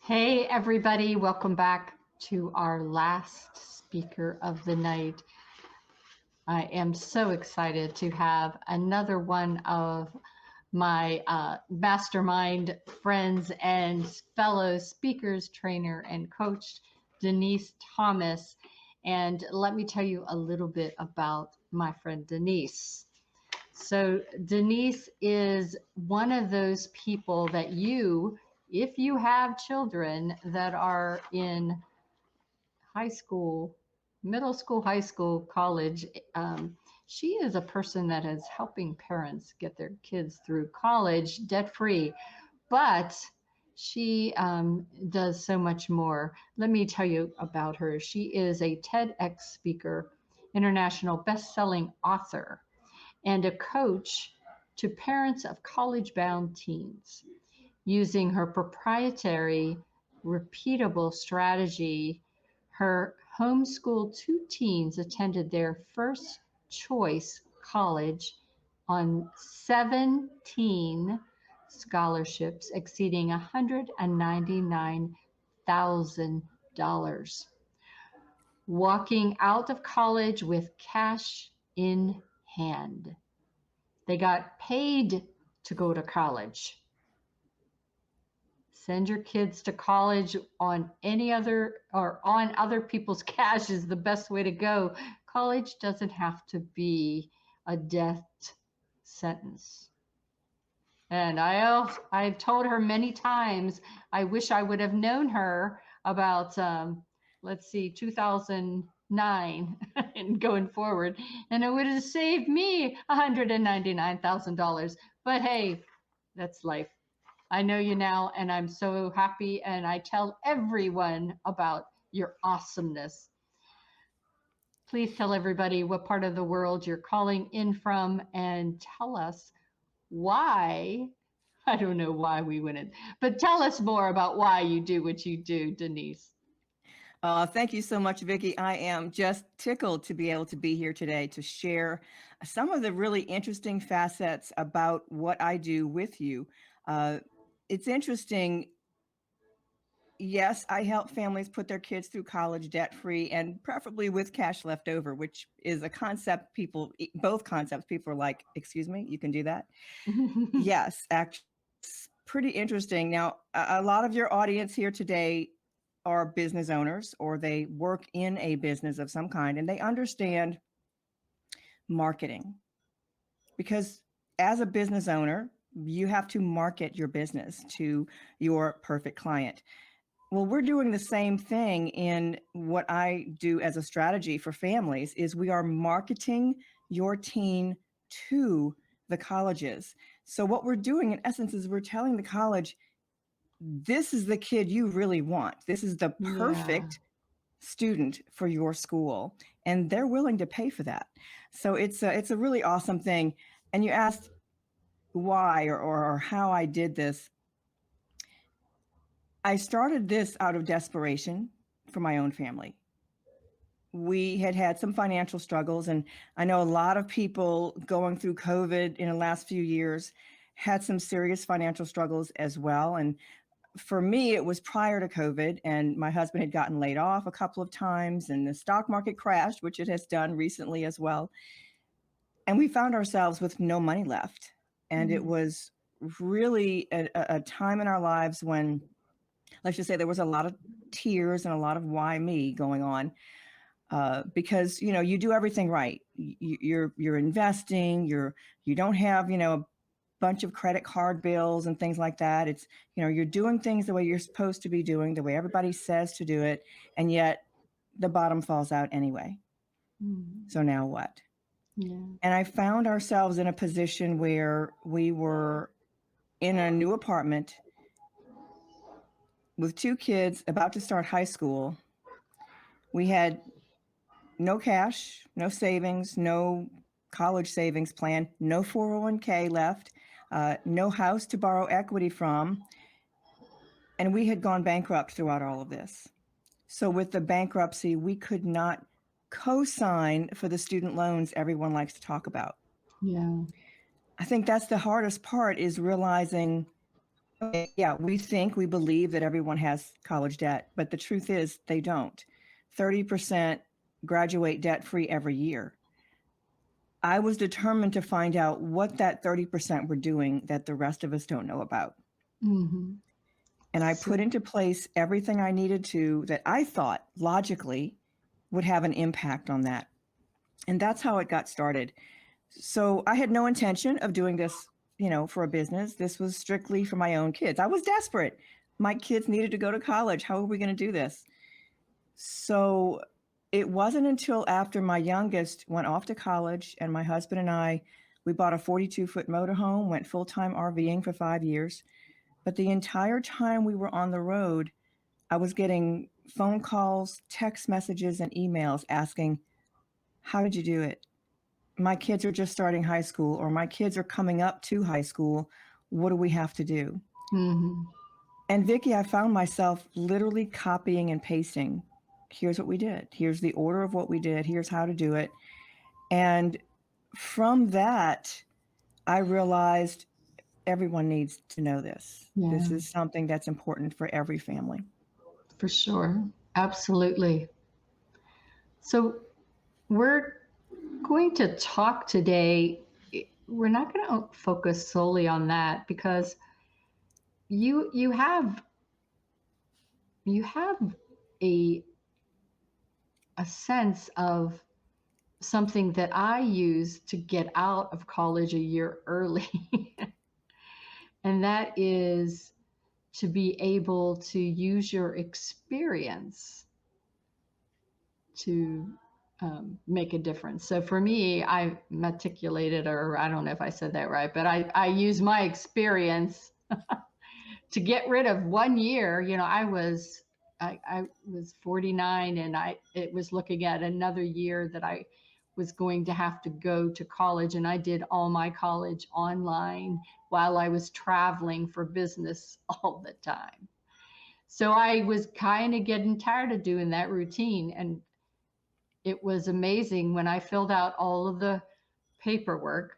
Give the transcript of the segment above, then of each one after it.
Hey, everybody, welcome back to our last speaker of the night. I am so excited to have another one of my mastermind friends and fellow speakers, trainer, and coach, Denise Thomas. And let me tell you a little bit about my friend Denise. So, Denise is one of those people that if you have children that are in high school, middle school, high school, college, she is a person that is helping parents get their kids through college debt free. But she does so much more. Let me tell you about her. She is a TEDx speaker, international best-selling author, and a coach to parents of college bound teens using her proprietary, repeatable strategy. Her homeschooled two teens attended their first choice college on 17 scholarships exceeding $199,000, walking out of college with cash in hand. They got paid to go to college. Send your kids to college on other people's cash is the best way to go. College doesn't have to be a death sentence. And I've told her many times, I wish I would have known her about, 2009 and going forward, and it would have saved me $199,000. But hey, that's life. I know you now, and I'm so happy, and I tell everyone about your awesomeness. Please tell everybody what part of the world you're calling in from, and tell us why. I don't know why we wouldn't, but tell us more about why you do what you do, Denise. Thank you so much, Vicki. I am just tickled to be able to be here today to share some of the really interesting facets about what I do with you. It's interesting. Yes, I help families put their kids through college debt-free and preferably with cash left over, which is a concept both concepts, people are like, excuse me, you can do that? Yes, actually, it's pretty interesting. Now, a lot of your audience here today are business owners or they work in a business of some kind and they understand marketing because as a business owner, you have to market your business to your perfect client. Well, we're doing the same thing in what I do as a strategy for families is we are marketing your teen to the colleges. So what we're doing in essence is we're telling the college, this is the kid you really want. This is the perfect student for your school, and they're willing to pay for that. So it's a really awesome thing. And you asked why or how I did this. I started this out of desperation for my own family. We had some financial struggles, and I know a lot of people going through COVID in the last few years had some serious financial struggles as well. And for me, it was prior to COVID, and my husband had gotten laid off a couple of times, and the stock market crashed, which it has done recently as well. And we found ourselves with no money left. And it was really a time in our lives when, let's just say, there was a lot of tears and a lot of why me going on. Because you do everything right. You're investing. You don't have a bunch of credit card bills and things like that. It's you're doing things the way you're supposed to be doing, the way everybody says to do it, and yet the bottom falls out anyway. So now what? Yeah. And I found ourselves in a position where we were in a new apartment with two kids about to start high school. We had no cash, no savings, no college savings plan, no 401k left, no house to borrow equity from. And we had gone bankrupt throughout all of this. So with the bankruptcy, we could not co-sign for the student loans everyone likes to talk about. Yeah. I think that's the hardest part, is realizing, Okay, yeah, we believe that everyone has college debt, but the truth is they don't. 30% graduate debt free every year. I was determined to find out what that 30% were doing that the rest of us don't know about. Mm-hmm. And I So, put into place everything I needed to that I thought logically would have an impact on that. And that's how it got started. So I had no intention of doing this, for a business. This was strictly for my own kids. I was desperate. My kids needed to go to college. How are we going to do this? So it wasn't until after my youngest went off to college and my husband and I, we bought a 42-foot motorhome, went full-time RVing for 5 years. But the entire time we were on the road, I was getting phone calls, text messages, and emails asking, how did you do it? My kids are just starting high school, or my kids are coming up to high school. What do we have to do? mm-hmm. And Vicki, I found myself literally copying and pasting. Here's what we did. Here's the order of what we did. Here's how to do it. And from that, I realized everyone needs to know this. Yeah, This is something that's important for every family. for sure. Absolutely. So we're going to talk today. We're not going to focus solely on that because you have a a sense of something that I used to get out of college a year early. And that is to be able to use your experience to make a difference. So for me, I matriculated, or I don't know if I said that right, but I use my experience to get rid of 1 year. I was 49, and it was looking at another year that I was going to have to go to college, and I did all my college online while I was traveling for business all the time. So I was kind of getting tired of doing that routine, and it was amazing when I filled out all of the paperwork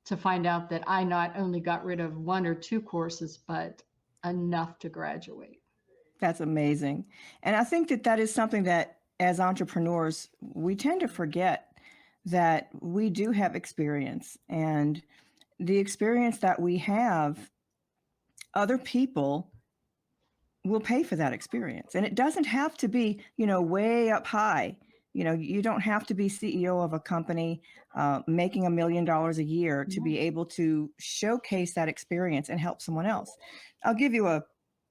to find out that I not only got rid of 1 or 2 courses, but enough to graduate. That's amazing. And I think that that is something that as entrepreneurs, we tend to forget that we do have experience, and the experience that we have, other people will pay for that experience. And it doesn't have to be, way up high. You don't have to be CEO of a company making $1 million a year to be able to showcase that experience and help someone else. I'll give you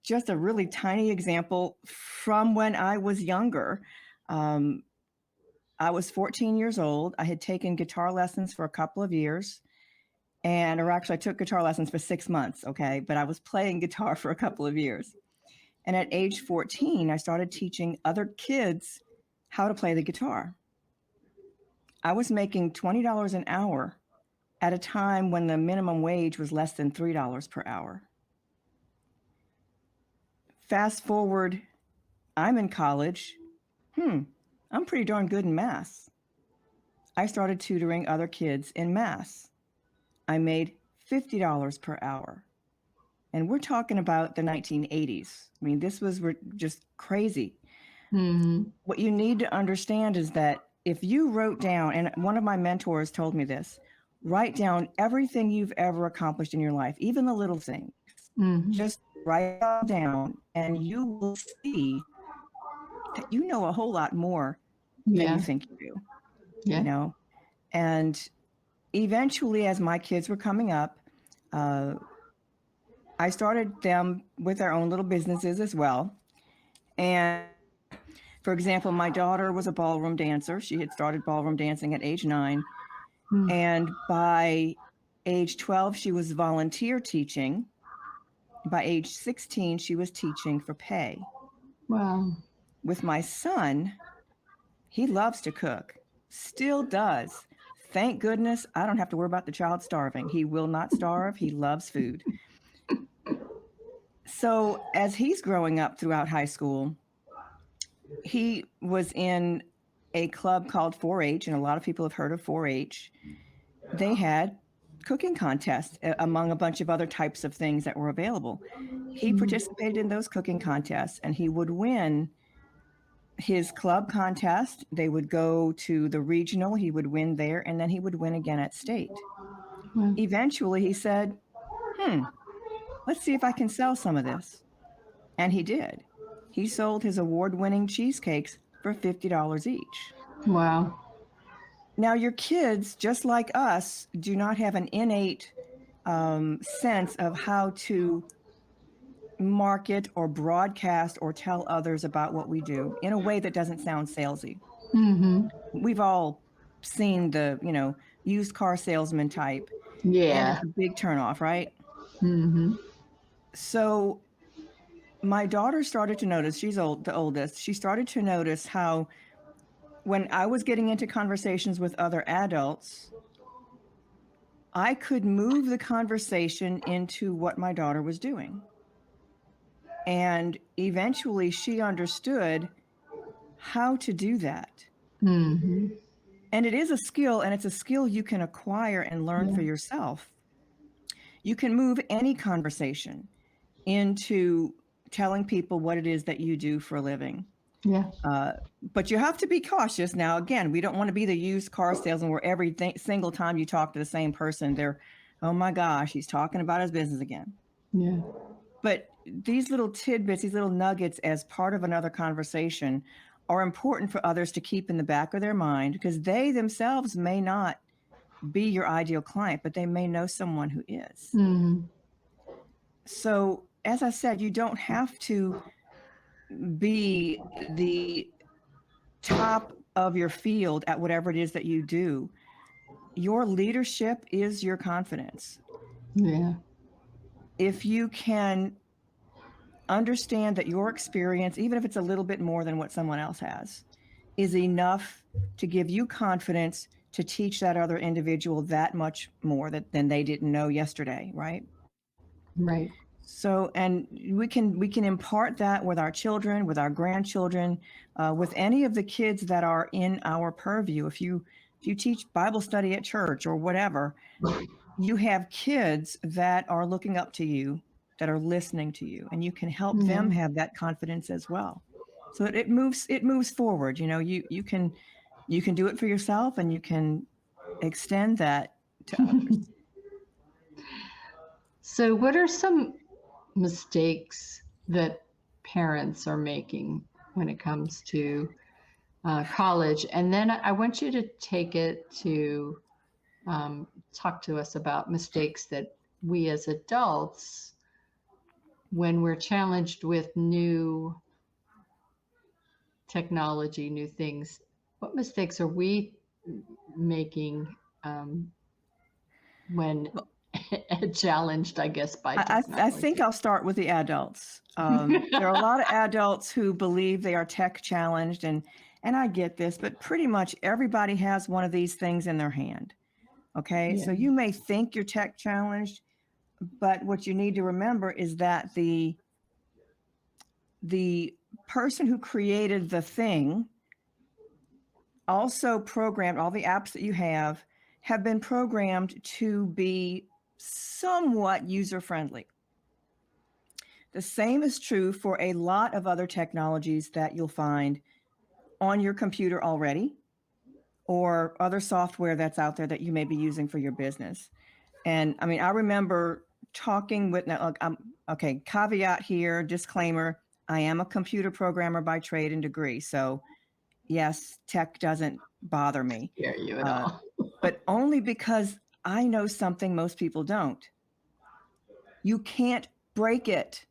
just a really tiny example from when I was younger. I was 14 years old. I had taken guitar lessons for a couple of years. Or actually, I took guitar lessons for 6 months, okay? But I was playing guitar for a couple of years. And at age 14, I started teaching other kids how to play the guitar. I was making $20 an hour at a time when the minimum wage was less than $3 per hour. Fast forward, I'm in college. I'm pretty darn good in math. I started tutoring other kids in math. I made $50 per hour. And we're talking about the 1980s. I mean, this was just crazy. Mm-hmm. What you need to understand is that if you wrote down, and one of my mentors told me this, write down everything you've ever accomplished in your life, even the little things. Mm-hmm. Just write it all down, and you will see that you know a whole lot more than you Yeah. think you do, Yeah. And eventually, as my kids were coming up, I started them with their own little businesses as well. And for example, my daughter was a ballroom dancer. She had started ballroom dancing at age 9. Mm. And by age 12, she was volunteer teaching. By age 16, she was teaching for pay. Wow. With my son, he loves to cook, still does. Thank goodness I don't have to worry about the child starving. He will not starve. He loves food. So as he's growing up throughout high school, he was in a club called 4-H, and a lot of people have heard of 4-H. They had cooking contest among a bunch of other types of things that were available. He participated in those cooking contests, and he would win his club contest. They would go to the regional, he would win there, and then he would win again at state. Wow. Eventually, he said, let's see if I can sell some of this. And he did. He sold his award-winning cheesecakes for $50 each. Wow. Now, your kids, just like us, do not have an innate sense of how to market or broadcast or tell others about what we do in a way that doesn't sound salesy. Mm-hmm. We've all seen the, used car salesman type. Yeah. And it's a big turnoff, right? Mm-hmm. So my daughter started to notice, she's the oldest, she started to notice how when I was getting into conversations with other adults, I could move the conversation into what my daughter was doing. And eventually she understood how to do that. Mm-hmm. And it is a skill, and it's a skill you can acquire and learn for yourself. You can move any conversation into telling people what it is that you do for a living. Yeah. But you have to be cautious. Now, again, we don't want to be the used car salesman where every single time you talk to the same person, they're, oh my gosh, he's talking about his business again. Yeah. But these little tidbits, these little nuggets as part of another conversation are important for others to keep in the back of their mind, because they themselves may not be your ideal client, but they may know someone who is. Mm-hmm. So, as I said, you don't have to be the top of your field at whatever it is that you do. Your leadership is your confidence. Yeah. If you can understand that your experience, even if it's a little bit more than what someone else has, is enough to give you confidence to teach that other individual that much more than they didn't know yesterday, right? Right. So, and we can impart that with our children, with our grandchildren, with any of the kids that are in our purview. If you teach Bible study at church or whatever, you have kids that are looking up to you, that are listening to you, and you can help them have that confidence as well. So it moves forward. You can do it for yourself, and you can extend that to others. So, what are some mistakes that parents are making when it comes to college? And then I want you to take it to talk to us about mistakes that we as adults, when we're challenged with new technology, new things, what mistakes are we making when challenged, I guess, by technology? I think I'll start with the adults. There are a lot of adults who believe they are tech challenged, and I get this, but pretty much everybody has one of these things in their hand. Okay, so you may think you're tech challenged, but what you need to remember is that the person who created the thing also programmed all the apps that you have been programmed to be somewhat user-friendly. The same is true for a lot of other technologies that you'll find on your computer already, or other software that's out there that you may be using for your business. And I mean, I remember talking with, okay, caveat here, disclaimer, I am a computer programmer by trade and degree. So yes, tech doesn't bother me. Scare you at all. But only because I know something most people don't. You can't break it.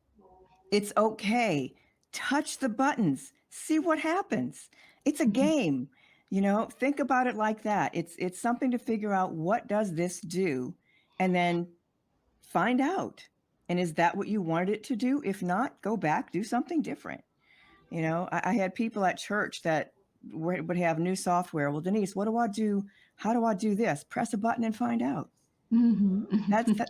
It's okay. Touch the buttons. See what happens. It's a game. Think about it like that. It's something to figure out, what does this do? And then find out. And is that what you wanted it to do? If not, go back, do something different. I had people at church that would have new software. Well, Denise, what do I do? How do I do this? Press a button and find out.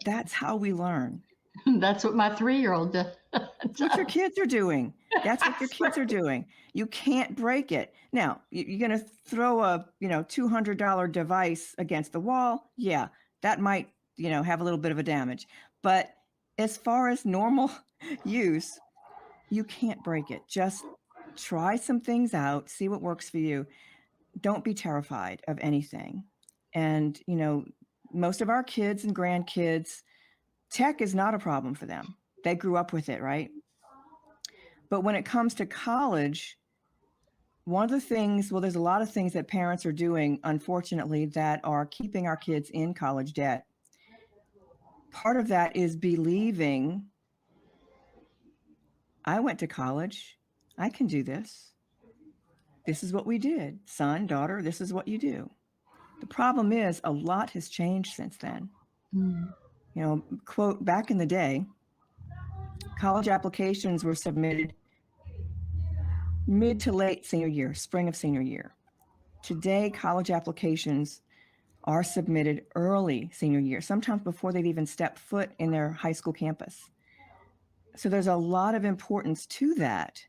That's how we learn. That's what my 3-year-old does. That's what your kids are doing. That's what your kids are doing. You can't break it. Now, you're going to throw a $200 device against the wall. Yeah, that might have a little bit of a damage. But as far as normal use, you can't break it. Just try some things out, see what works for you. Don't be terrified of anything. And, most of our kids and grandkids, tech is not a problem for them. They grew up with it, right? But when it comes to college, one of the things, well, there's a lot of things that parents are doing, unfortunately, that are keeping our kids in college debt. Part of that is believing, I went to college, I can do this. This is what we did. Son, daughter, this is what you do. The problem is a lot has changed since then. Quote, back in the day, college applications were submitted mid to late senior year, spring of senior year. Today, college applications are submitted early senior year, sometimes before they've even stepped foot in their high school campus. So there's a lot of importance to that.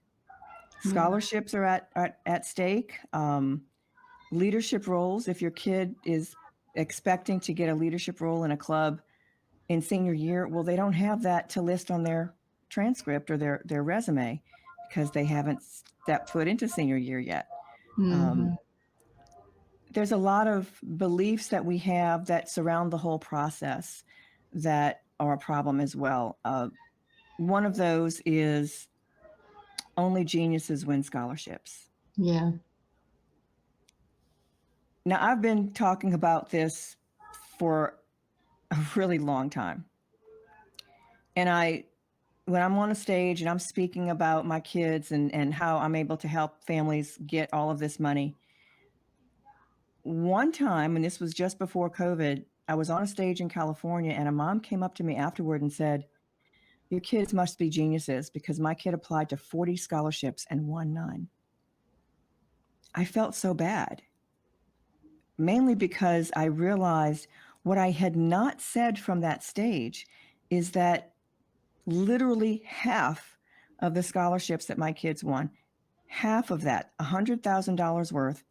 Scholarships are at stake. Leadership roles, if your kid is expecting to get a leadership role in a club in senior year, well, they don't have that to list on their transcript or their resume because they haven't stepped foot into senior year yet. There's a lot of beliefs that we have that surround the whole process that are a problem as well. One of those is only geniuses win scholarships. Yeah. Now, I've been talking about this for a really long time. And when I'm on a stage and I'm speaking about my kids and how I'm able to help families get all of this money, one time, and this was just before COVID, I was on a stage in California and a mom came up to me afterward and said, your kids must be geniuses because my kid applied to 40 scholarships and won none. I felt so bad, mainly because I realized what I had not said from that stage is that literally half of the scholarships that my kids won, half of that, $100,000 worth,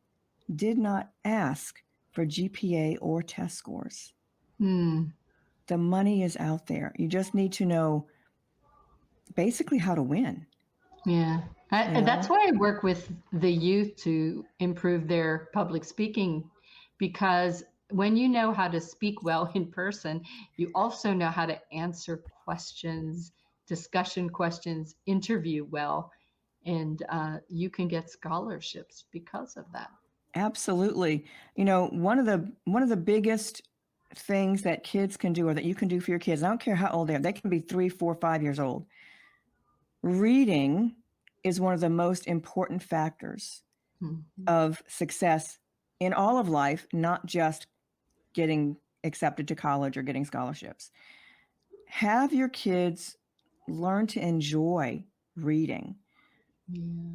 did not ask for GPA or test scores. The money is out there. You just need to know basically how to win. Yeah. And that's why I work with the youth to improve their public speaking, because when you know how to speak well in person, you also know how to answer questions, discussion questions, interview well, and you can get scholarships because of that. Absolutely. One of the biggest things that kids can do or that you can do for your kids, I don't care how old they can be 3, 4, 5 years old. Reading is one of the most important factors of success in all of life, not just getting accepted to college or getting scholarships. Have your kids learn to enjoy reading.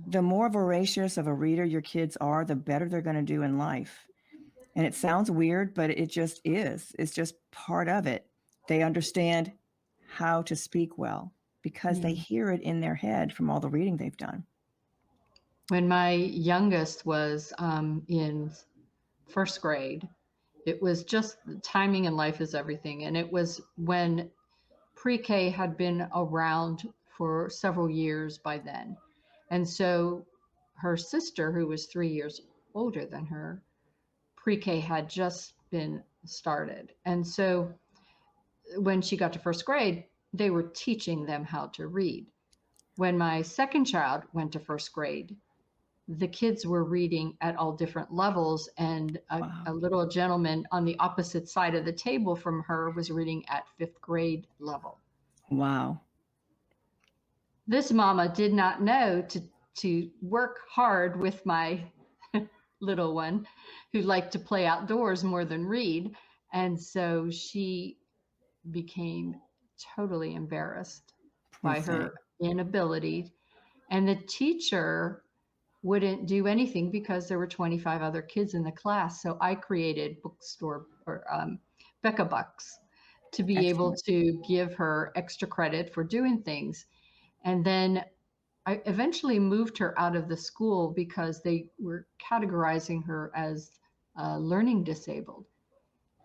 The more voracious of a reader your kids are, the better they're going to do in life. And it sounds weird, but it just is. It's just part of it. They understand how to speak well because they hear it in their head from all the reading they've done. When my youngest was in first grade, it was just timing in life is everything. And it was when pre-K had been around for several years by then. And so her sister, who was 3 years older than her, pre-K had just been started. And so when she got to first grade, they were teaching them how to read. When my second child went to first grade, the kids were reading at all different levels, and a little gentleman on the opposite side of the table from her was reading at 5th grade level. Wow. This mama did not know to work hard with my little one who liked to play outdoors more than read. And so she became totally embarrassed by her inability. And the teacher wouldn't do anything because there were 25 other kids in the class. So I created bookstore or Becca Bucks to be able to give her extra credit for doing things. And then I eventually moved her out of the school because they were categorizing her as learning disabled.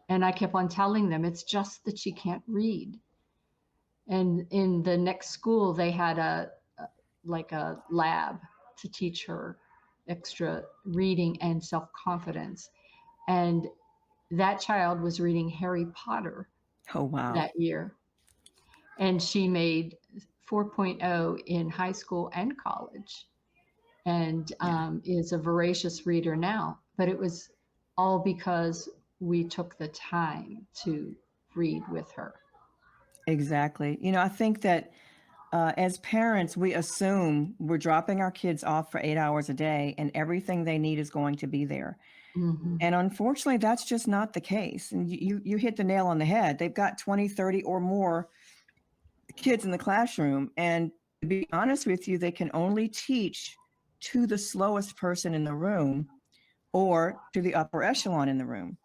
And I kept on telling them, it's just that she can't read. And in the next school, they had like a lab to teach her extra reading and self-confidence. And that child was reading Harry Potter Oh, wow. that year. And she made 4.0 in high school and college, and is a voracious reader now. But it was all because we took the time to read with her. Exactly. I think that as parents, we assume we're dropping our kids off for 8 hours a day and everything they need is going to be there. Mm-hmm. And unfortunately, that's just not the case. And you hit the nail on the head. They've got 20, 30 or more kids in the classroom. And to be honest with you, they can only teach to the slowest person in the room or to the upper echelon in the room.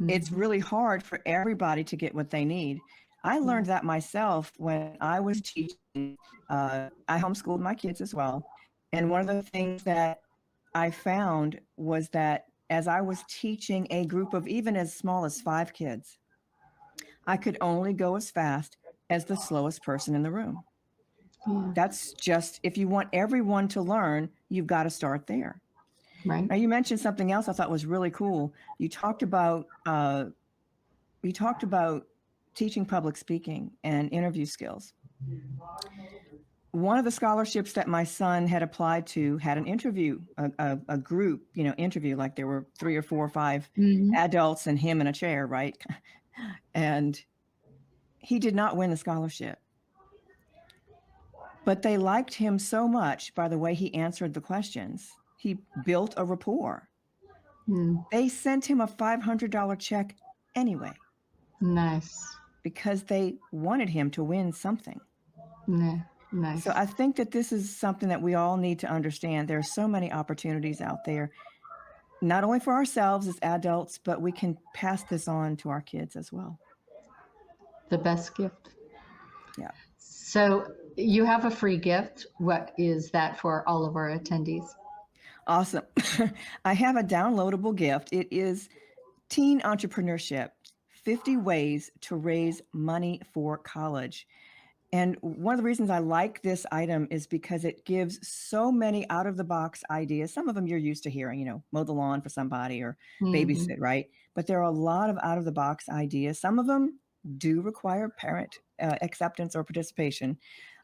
It's really hard for everybody to get what they need. I learned that myself when I was teaching. I homeschooled my kids as well. And one of the things that I found was that as I was teaching a group of even as small as 5 kids, I could only go as fast as the slowest person in the room. Yeah. That's just, if you want everyone to learn, you've got to start there. Right. Now, you mentioned something else I thought was really cool. You talked about teaching public speaking and interview skills. One of the scholarships that my son had applied to had an interview, a group, interview, like there were 3 or 4 or 5 adults and him in a chair, right? And he did not win the scholarship. But they liked him so much by the way he answered the questions. He built a rapport. They sent him a $500 check anyway. Nice. Because they wanted him to win something. Yeah. Nice. So I think that this is something that we all need to understand. There are so many opportunities out there, not only for ourselves as adults, but we can pass this on to our kids as well. The best gift. Yeah. So you have a free gift. What is that for all of our attendees? Awesome. I have a downloadable gift. It is Teen Entrepreneurship, 50 Ways to Raise Money for College. And one of the reasons I like this item is because it gives so many out-of-the-box ideas. Some of them you're used to hearing, mow the lawn for somebody or babysit, right? But there are a lot of out-of-the-box ideas. Some of them do require parent acceptance or participation,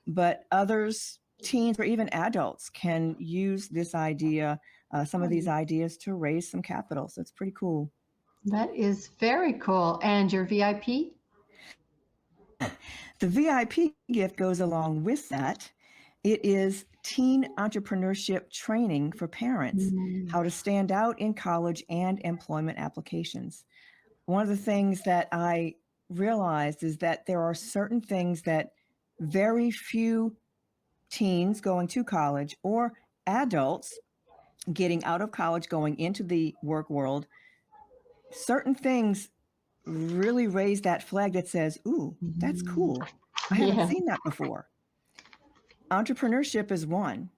but others, teens or even adults, can use this idea, some of these ideas, to raise some capital. So it's pretty cool. That is very cool. And your VIP? The VIP gift goes along with that. It is teen entrepreneurship training for parents, how to stand out in college and employment applications. One of the things that I realized is that there are certain things that very few teens going to college or adults getting out of college going into the work world, certain things really raise that flag that says, ooh, that's cool. I haven't seen that before. Entrepreneurship is one.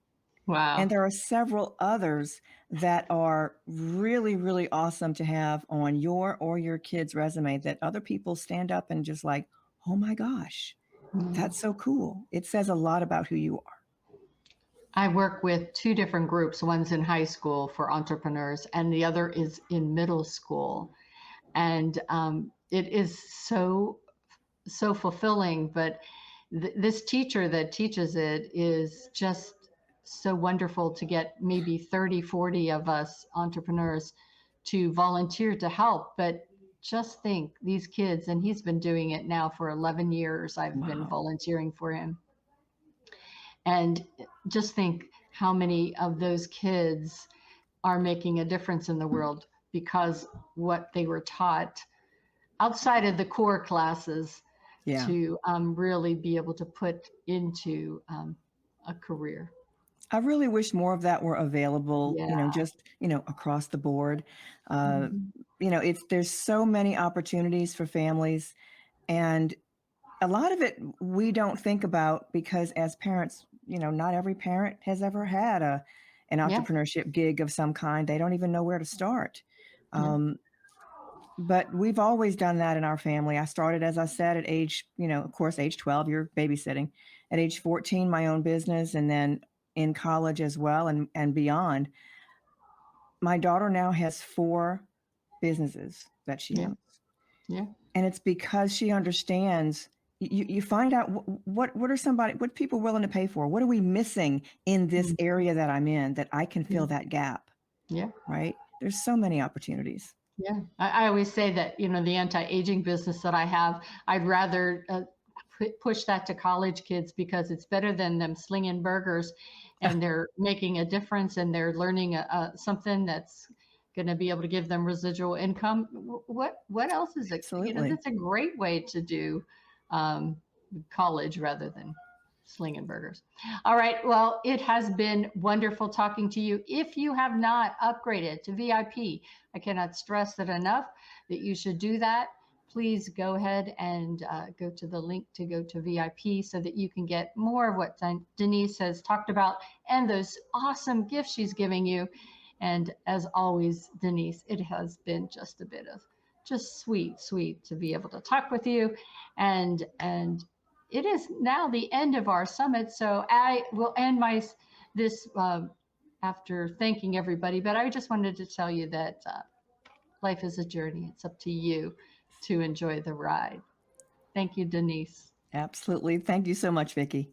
Wow. And there are several others that are really, really awesome to have on your or your kid's resume that other people stand up and just like, oh my gosh, that's so cool. It says a lot about who you are. I work with 2 different groups. One's in high school for entrepreneurs, and the other is in middle school. And it is so fulfilling. But this teacher that teaches it is just so wonderful to get maybe 30, 40 of us entrepreneurs to volunteer to help. But just think, these kids, and he's been doing it now for 11 years. I've been volunteering for him. And just think how many of those kids are making a difference in the world because what they were taught outside of the core classes to really be able to put into a career. I really wish more of that were available, just, across the board. There's so many opportunities for families, and a lot of it we don't think about because as parents, not every parent has ever had an entrepreneurship gig of some kind. They don't even know where to start. But we've always done that in our family. I started, as I said, at age, of course, age 12, you're babysitting. At age 14, my own business, and then in college as well, and beyond. My daughter now has 4 businesses that she Yeah. owns. Yeah. And it's because she understands. You find out what people willing to pay for. What are we missing in this Mm. area that I'm in that I can fill Yeah. that gap, Yeah. right? There's so many opportunities. Yeah. I always say that, the anti-aging business that I have, I'd rather push that to college kids because it's better than them slinging burgers, and they're making a difference, and they're learning something that's going to be able to give them residual income. What else is it? Absolutely. That's a great way to do um, college rather than slinging burgers. All right. Well, it has been wonderful talking to you. If you have not upgraded to VIP, I cannot stress it enough that you should do that. Please go ahead and go to the link to go to VIP so that you can get more of what Denise has talked about and those awesome gifts she's giving you. And as always, Denise, it has been just a bit of just sweet to be able to talk with you. And it is now the end of our summit. So I will end this after thanking everybody, but I just wanted to tell you that life is a journey. It's up to you to enjoy the ride. Thank you, Denise. Absolutely. Thank you so much, Vicki.